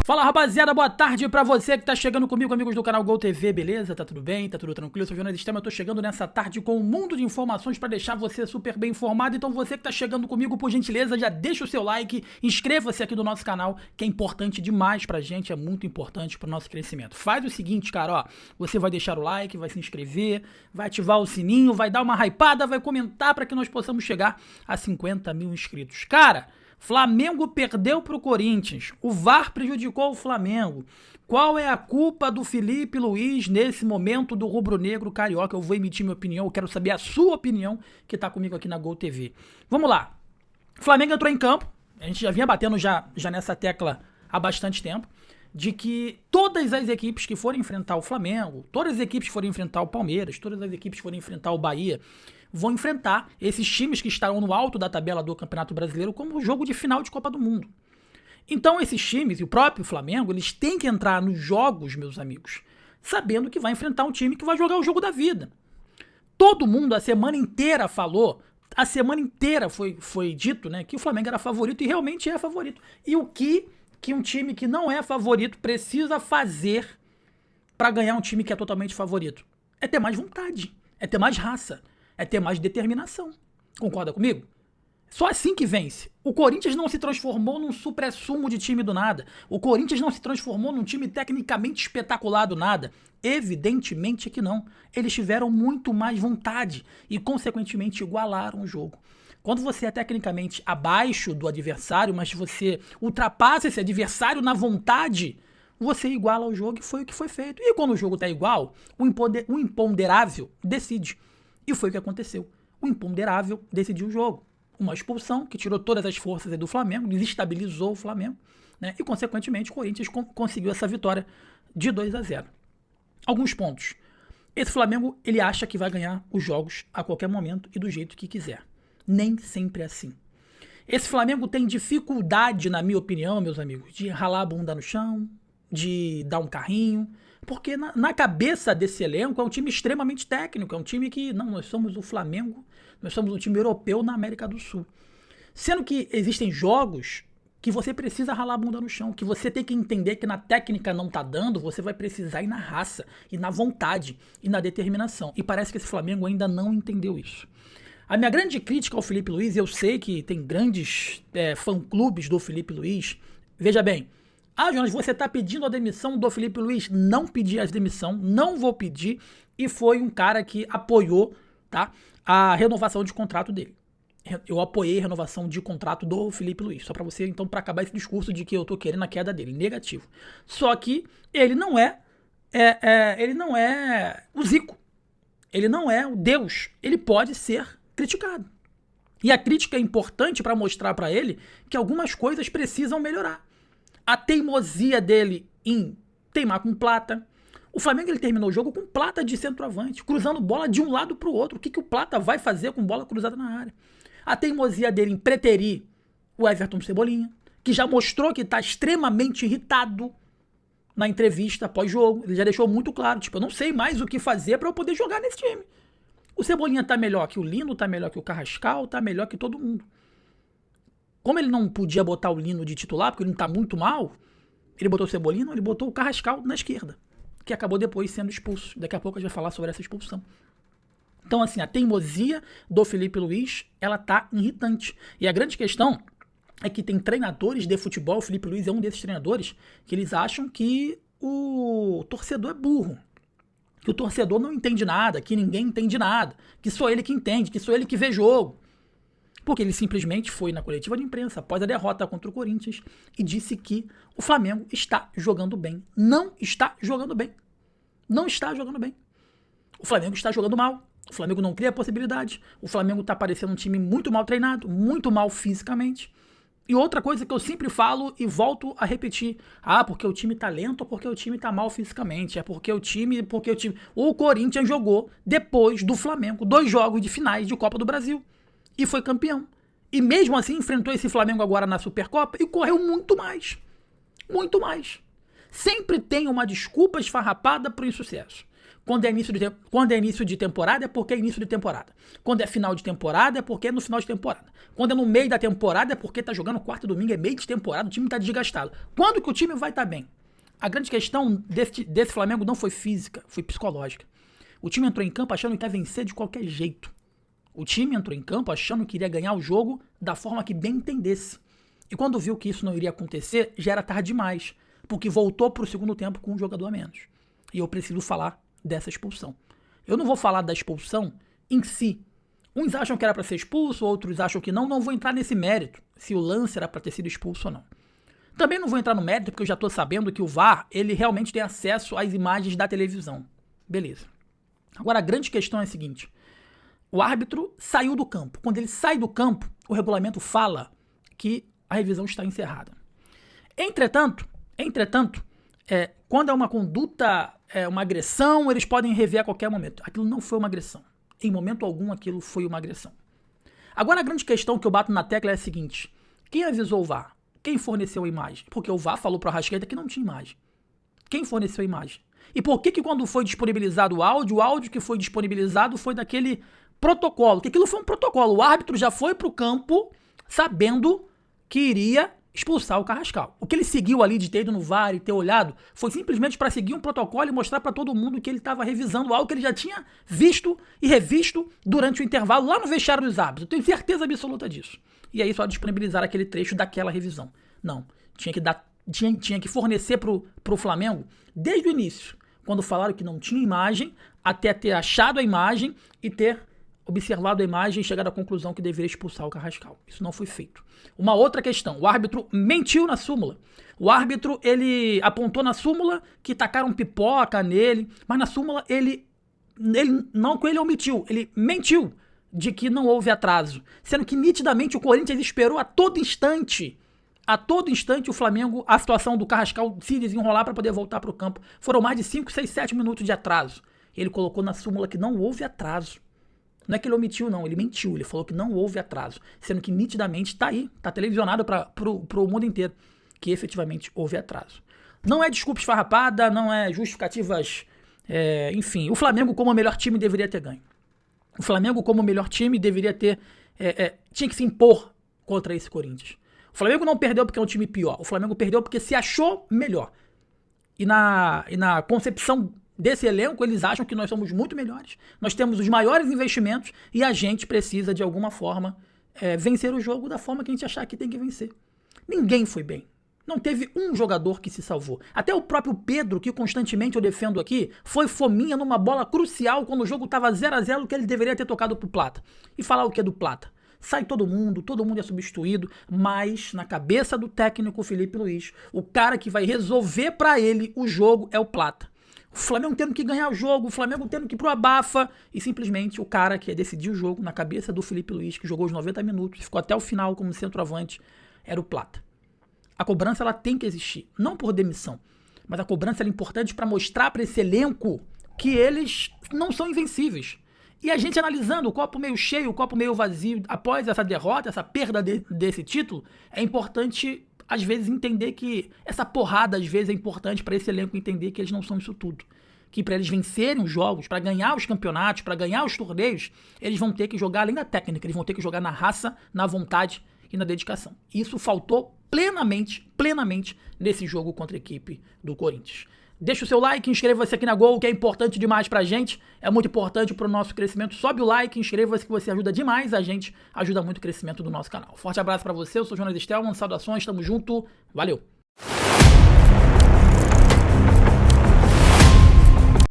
Fala, rapaziada, boa tarde pra você que tá chegando comigo, amigos do canal Gol TV, beleza? Tá tudo bem? Tá tudo tranquilo? Eu sou o Jonas Stema, eu tô chegando nessa tarde com um mundo de informações pra deixar você super bem informado. Então você que tá chegando comigo, por gentileza, já deixa o seu like, inscreva-se aqui no nosso canal, que é importante demais pra gente, é muito importante pro nosso crescimento. Faz o seguinte, cara, ó, você vai deixar o like, vai se inscrever, vai ativar o sininho, vai dar uma hypada, vai comentar pra que nós possamos chegar a 50 mil inscritos. Cara, Flamengo perdeu pro Corinthians. O VAR prejudicou o Flamengo. Qual é a culpa do Felipe Luiz nesse momento do rubro-negro carioca? Eu vou emitir minha opinião, eu quero saber a sua opinião, que tá comigo aqui na Gol TV. Vamos lá. O Flamengo entrou em campo. A gente já vinha batendo já nessa tecla há bastante tempo, de que todas as equipes que forem enfrentar o Flamengo, todas as equipes que forem enfrentar o Palmeiras, todas as equipes que forem enfrentar o Bahia, vão enfrentar esses times que estarão no alto da tabela do Campeonato Brasileiro como jogo de final de Copa do Mundo. Então esses times, e o próprio Flamengo, eles têm que entrar nos jogos, meus amigos, sabendo que vai enfrentar um time que vai jogar o jogo da vida. Todo mundo a semana inteira falou, a semana inteira foi dito, né, que o Flamengo era favorito e realmente é favorito. E o que um time que não é favorito precisa fazer para ganhar um time que é totalmente favorito? É ter mais vontade, é ter mais raça, é ter mais determinação. Concorda comigo? Só assim que vence. O Corinthians não se transformou num suprassumo de time do nada. O Corinthians não se transformou num time tecnicamente espetacular do nada. Evidentemente que não. Eles tiveram muito mais vontade e, consequentemente, igualaram o jogo. Quando você é tecnicamente abaixo do adversário, mas você ultrapassa esse adversário na vontade, você iguala o jogo e foi o que foi feito. E quando o jogo está igual, o imponderável decide. E foi o que aconteceu. O imponderável decidiu o jogo. Uma expulsão que tirou todas as forças do Flamengo, desestabilizou o Flamengo, né? E, consequentemente, o Corinthians conseguiu essa vitória de 2-0. Alguns pontos. Esse Flamengo, ele acha que vai ganhar os jogos a qualquer momento e do jeito que quiser. Nem sempre é assim. Esse Flamengo tem dificuldade, na minha opinião, meus amigos, de ralar a bunda no chão, de dar um carrinho, porque na cabeça desse elenco é um time extremamente técnico, é um time que, não, nós somos o Flamengo, nós somos um time europeu na América do Sul. Sendo que existem jogos que você precisa ralar a bunda no chão, que você tem que entender que na técnica não tá dando, você vai precisar ir na raça, e na vontade, e na determinação. E parece que esse Flamengo ainda não entendeu isso. A minha grande crítica ao Felipe Luiz, eu sei que tem grandes fã-clubes do Felipe Luiz, veja bem, Jonas, você está pedindo a demissão do Felipe Luiz? Não pedi a demissão, não vou pedir, e foi um cara que apoiou, tá, a renovação de contrato dele. Eu apoiei a renovação de contrato do Felipe Luiz, só para você, então, para acabar esse discurso de que eu tô querendo a queda dele, negativo. Só que ele não é o Zico, ele não é o Deus, ele pode ser criticado. E a crítica é importante para mostrar para ele que algumas coisas precisam melhorar. A teimosia dele em teimar com Plata. O Flamengo ele terminou o jogo com Plata de centroavante, cruzando bola de um lado para o outro. O que o Plata vai fazer com bola cruzada na área? A teimosia dele em preterir o Everton Cebolinha, que já mostrou que está extremamente irritado na entrevista pós-jogo. Ele já deixou muito claro, tipo, eu não sei mais o que fazer para eu poder jogar nesse time. O Cebolinha tá melhor que o Lino, tá melhor que o Carrascal, tá melhor que todo mundo. Como ele não podia botar o Lino de titular, porque ele não tá muito mal, ele botou o Cebolinha, não, ele botou o Carrascal na esquerda, que acabou depois sendo expulso. Daqui a pouco a gente vai falar sobre essa expulsão. Então, assim, a teimosia do Felipe Luiz, ela tá irritante. E a grande questão é que tem treinadores de futebol, o Felipe Luiz é um desses treinadores, que eles acham que o torcedor é burro, que o torcedor não entende nada, que ninguém entende nada, que só ele que entende, que só ele que vê jogo. Porque ele simplesmente foi na coletiva de imprensa após a derrota contra o Corinthians e disse que o Flamengo está jogando bem. Não está jogando bem. Não está jogando bem. O Flamengo está jogando mal. O Flamengo não cria possibilidade. O Flamengo está parecendo um time muito mal treinado, muito mal fisicamente. E outra coisa que eu sempre falo e volto a repetir. Porque o time tá lento ou porque o time tá mal fisicamente. É porque o time... O Corinthians jogou depois do Flamengo 2 jogos de finais de Copa do Brasil. E foi campeão. E mesmo assim enfrentou esse Flamengo agora na Supercopa e correu muito mais. Muito mais. Sempre tem uma desculpa esfarrapada pro insucesso. Quando é início de temporada, é porque é início de temporada. Quando é final de temporada, é porque é no final de temporada. Quando é no meio da temporada, é porque tá jogando quarta e domingo, é meio de temporada, o time tá desgastado. Quando que o time vai estar bem? A grande questão desse Flamengo não foi física, foi psicológica. O time entrou em campo achando que ia vencer de qualquer jeito. O time entrou em campo achando que iria ganhar o jogo da forma que bem entendesse. E quando viu que isso não iria acontecer, já era tarde demais, porque voltou pro segundo tempo com um jogador a menos. E eu preciso falar dessa expulsão. Eu não vou falar da expulsão em si. Uns acham que era para ser expulso, outros acham que não. Não vou entrar nesse mérito, se o lance era para ter sido expulso ou não. Também não vou entrar no mérito, porque eu já tô sabendo que o VAR, ele realmente tem acesso às imagens da televisão. Beleza. Agora, a grande questão é a seguinte. O árbitro saiu do campo. Quando ele sai do campo, o regulamento fala que a revisão está encerrada. Entretanto, quando é uma conduta, uma agressão, eles podem rever a qualquer momento. Aquilo não foi uma agressão. Em momento algum, aquilo foi uma agressão. Agora, a grande questão que eu bato na tecla é a seguinte. Quem avisou o VAR? Quem forneceu a imagem? Porque o VAR falou para o Arrascaeta que não tinha imagem. Quem forneceu a imagem? E por que quando foi disponibilizado o áudio que foi disponibilizado foi daquele protocolo? Porque aquilo foi um protocolo. O árbitro já foi para o campo sabendo que iria expulsar o Carrascal. O que ele seguiu ali de ter ido no VAR e ter olhado foi simplesmente para seguir um protocolo e mostrar para todo mundo que ele estava revisando algo que ele já tinha visto e revisto durante o intervalo lá no vestiário dos árbitros. Eu tenho certeza absoluta disso. E aí só disponibilizar aquele trecho daquela revisão. Não, tinha que fornecer pro Flamengo desde o início, quando falaram que não tinha imagem, até ter achado a imagem e ter observado a imagem e chegado à conclusão que deveria expulsar o Carrascal. Isso não foi feito. Uma outra questão, o árbitro mentiu na súmula. O árbitro, ele apontou na súmula que tacaram pipoca nele, mas na súmula ele omitiu, ele mentiu de que não houve atraso, sendo que nitidamente o Corinthians esperou a todo instante o Flamengo, a situação do Carrascal se desenrolar para poder voltar para o campo. Foram mais de 5, 6, 7 minutos de atraso. Ele colocou na súmula que não houve atraso. Não é que ele omitiu, não, ele mentiu, ele falou que não houve atraso, sendo que nitidamente tá aí, tá televisionado pro mundo inteiro, que efetivamente houve atraso. Não é desculpa esfarrapada, não é justificativas, enfim, o Flamengo como o melhor time deveria ter ganho. O Flamengo como o melhor time deveria ter, tinha que se impor contra esse Corinthians. O Flamengo não perdeu porque é um time pior, o Flamengo perdeu porque se achou melhor. E na concepção desse elenco, eles acham que nós somos muito melhores, nós temos os maiores investimentos e a gente precisa, de alguma forma, vencer o jogo da forma que a gente achar que tem que vencer. Ninguém foi bem. Não teve um jogador que se salvou. Até o próprio Pedro, que constantemente eu defendo aqui, foi fominha numa bola crucial quando o jogo estava 0-0, que ele deveria ter tocado pro Plata. E falar o que é do Plata? Sai todo mundo é substituído, mas na cabeça do técnico Felipe Luiz, o cara que vai resolver para ele o jogo é o Plata. O Flamengo tendo que ganhar o jogo, o Flamengo tendo que ir pro abafa, e simplesmente o cara que ia decidir o jogo na cabeça do Felipe Luiz, que jogou os 90 minutos, ficou até o final como centroavante, era o Plata. A cobrança ela tem que existir, não por demissão, mas a cobrança ela é importante para mostrar para esse elenco que eles não são invencíveis. E a gente analisando o copo meio cheio, o copo meio vazio, após essa derrota, essa perda desse título, é importante às vezes entender que essa porrada às vezes é importante para esse elenco entender que eles não são isso tudo. Que para eles vencerem os jogos, para ganhar os campeonatos, para ganhar os torneios, eles vão ter que jogar além da técnica, eles vão ter que jogar na raça, na vontade e na dedicação. Isso faltou plenamente nesse jogo contra a equipe do Corinthians. Deixa o seu like, inscreva-se aqui na Gol, que é importante demais pra gente, é muito importante pro nosso crescimento. Sobe o like, inscreva-se que você ajuda demais a gente, ajuda muito o crescimento do nosso canal. Forte abraço pra você, eu sou o Jonas Stelman, saudações, tamo junto, valeu!